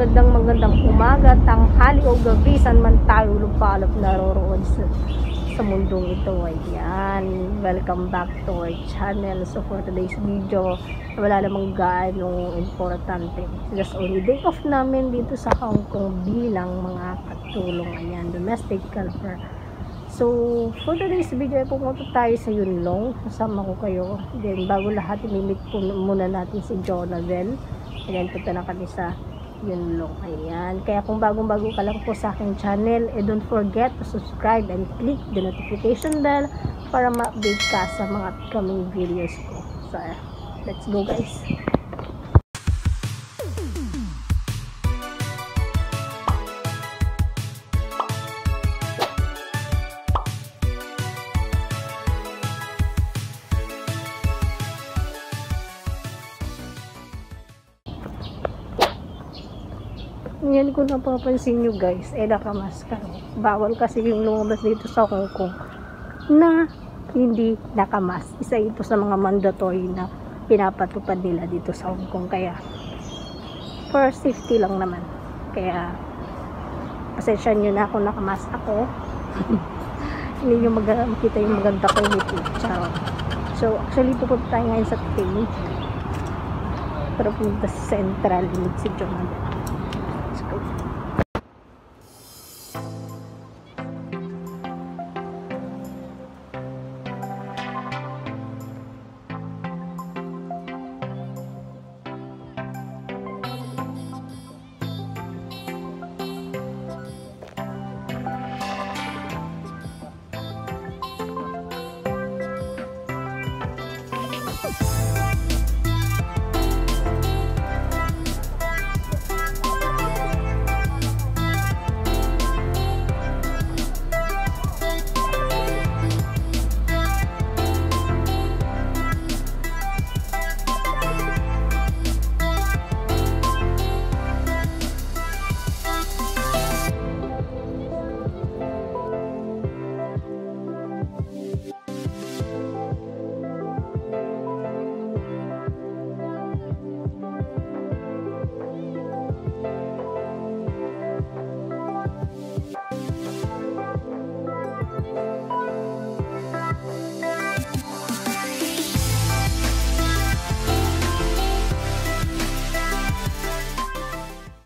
magandang umaga, tanghali o gabi saan man tayo lupalop naroroon sa mundong ito. Ayan, welcome back to our channel. So for today's video, wala namang gaano importante, just only day off namin dito sa Hong Kong bilang mga katulong. Ayan, domestic helper. So for today's video, pumunta tayo sa Yunlong, kasama ko kayo. Then bago lahat, imimit po muna natin si Jonabel. Ayan, punta na kami sa Yunlong. Ayan, kaya kung bagong-bago ka lang po sa aking channel, don't forget to subscribe and click the notification bell para ma-update ka sa mga upcoming videos ko. So let's go guys. Ngayon kung napapansin nyo guys, nakamaska. Bawal kasi yung lumabas dito sa Hong Kong na hindi nakamas. Isa ito sa mga mandatory na pinapatupad nila dito sa Hong Kong. Kaya for safety lang naman. Kaya pasensya nyo na kung nakamas ako. Hindi nyo makita yung maganda ko ngiti. Charot. So actually pupunta tayo ngayon sa Ting. Pero pupunta sa Central Limit si Jonathan.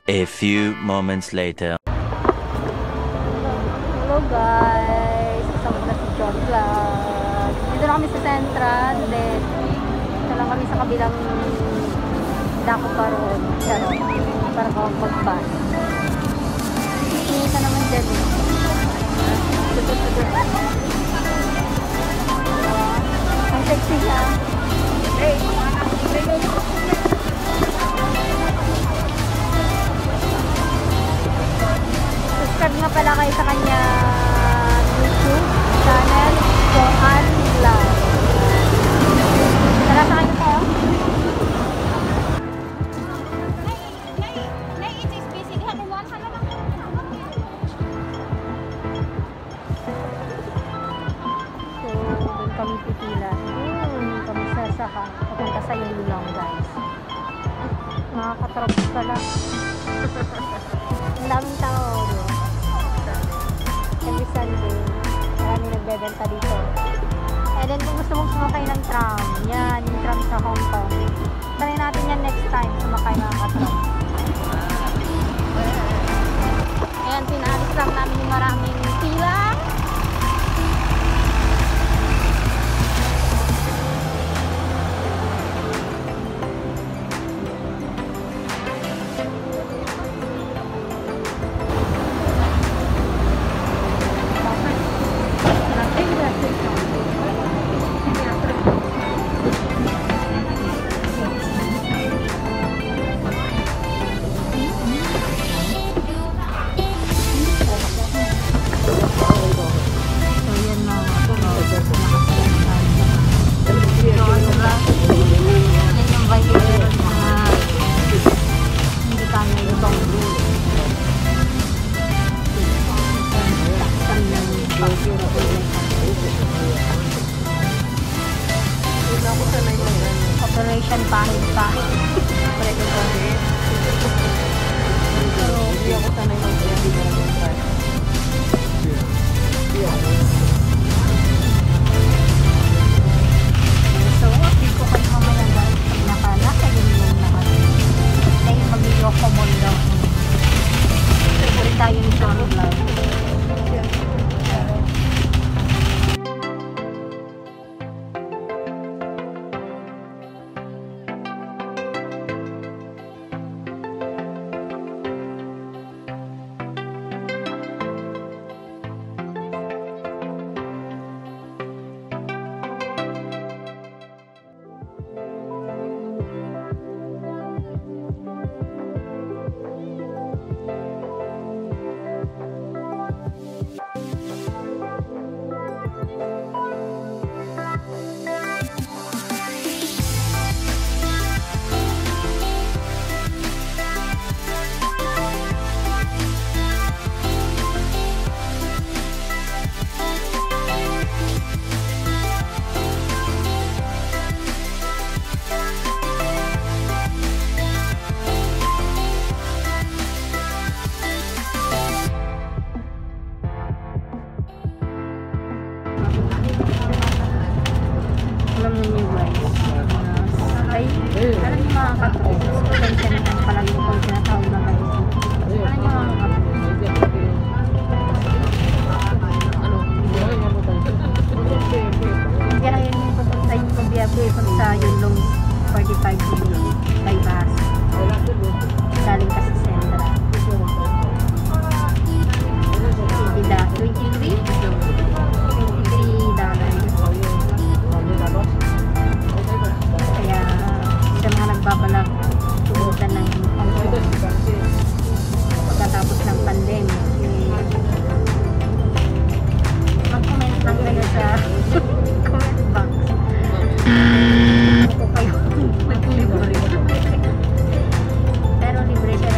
A few moments later. Hello guys, kasama na si John Vlog. Dito na kami sa Central. Then ito lang kami sa kabilang dako pa roon. Para mag-bus. Ito naman dyan. Ang sexy siya. Subscribe nga pala kayo sa kanya YouTube channel, Johan Vlog. Tara sa kanya tayo. So, doon kami pipila. Kami sasaka. Papunta sa Yunlong guys. Nakakatrapos pala. Ang daming tao. Every Sunday, marami nagbebenta dito. And then kung gusto mong sumakay ng tram, yan, yung tram sa Hong Kong. Try natin yan next time, sumakay mga katram. Ayan, pinaalis lang namin yung maraming pila. Operation pahid-pahid. Hindi ako sanay ng kaya hindi ko try. So, update ko kayo mamaya guys. Pag naka yun yung naman. Na yung mag-yoko mo daw. Favorite tayo ni Sean Vlog. Alam niyo guys, alam niyo mga kapatid, pasensya na lang palagi ko yung tinatawag na guys. Alam niyo mga kapatid, biyahin yung papunta yung pabiyahe sa Yunlong 45 bypass. Galing kasi Sendra. Kaya sa mga nagbabalak tumutan ng Hong Kong pagkatapos ng pandemic, mag-comment lang kayo sa comment box kung kayo mag-libre. Pero libre siya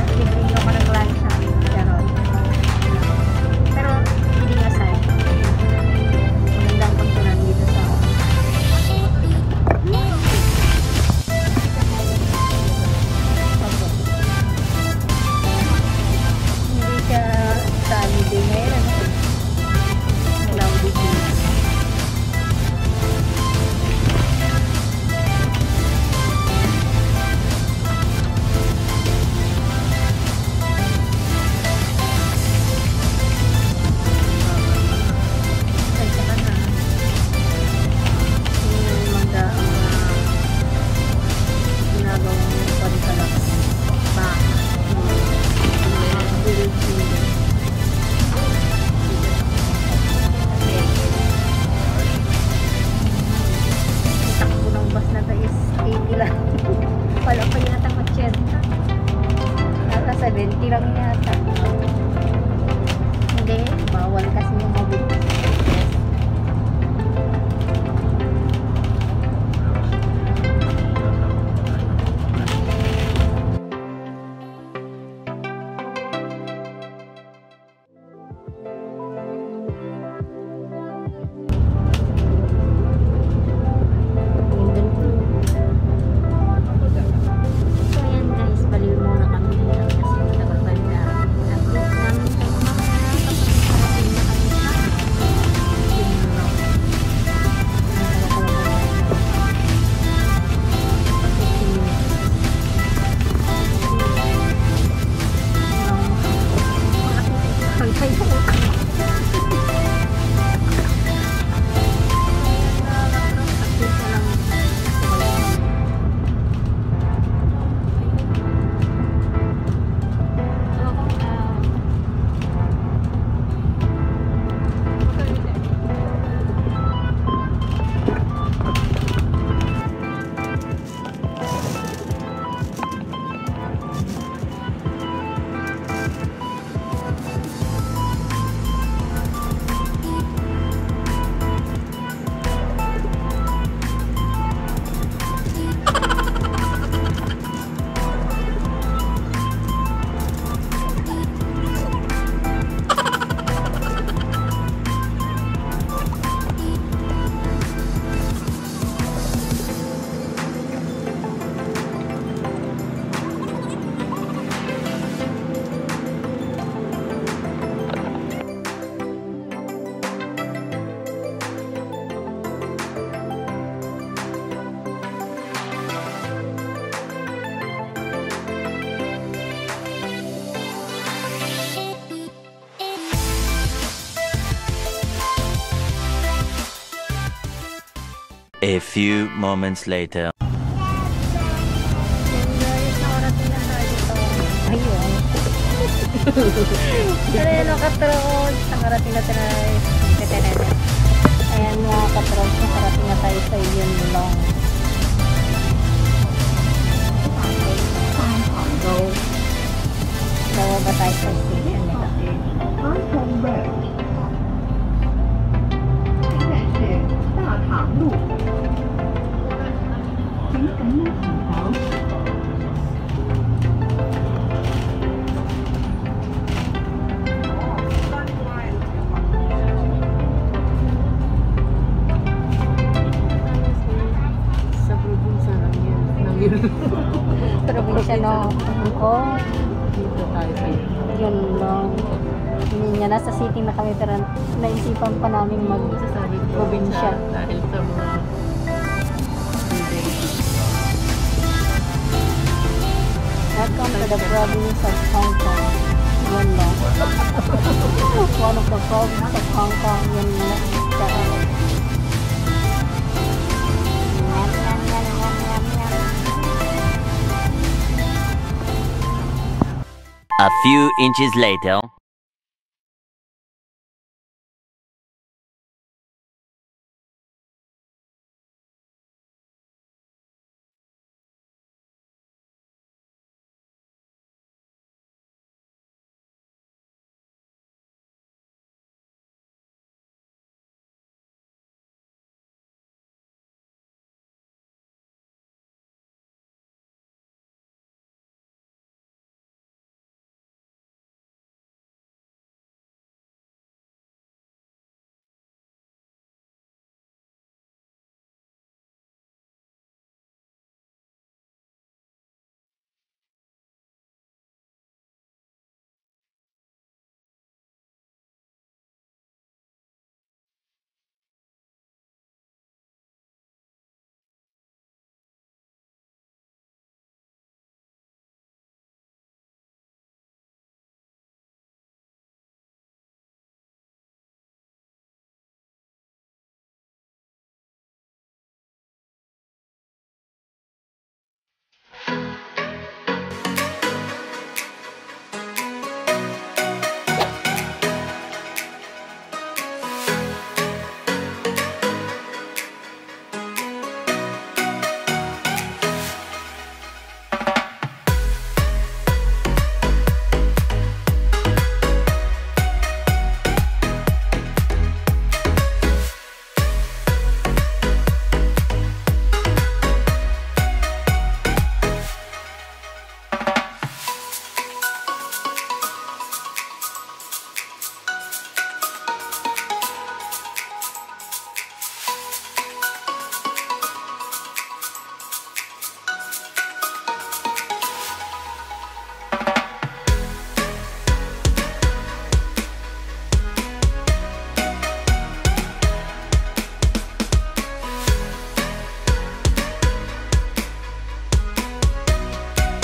A few moments later. Guys, nakarating na tayo dito. Ayun. Ayan mga katrod. Nakarating na tayo. Ayan mga katrod. Nakarating na tayo sa yun lang. Go. Dawa ba tayo sa station nito? 儿童位，现在是大塘路，请赶紧起床。 Sa probinsya lang yun. Probinsya no. Oh, Dito tayo sa yun lang. Hindi nga nasa city na kami pero naisipan pa namin Sasabi ko probinsya. dahil sa mga Welcome to the province of Hong Kong. Yun lang. One of the province of Hong Kong. Yun lang. Tsaka. Yum, yum, yum, yum, yum, yum. A few inches later.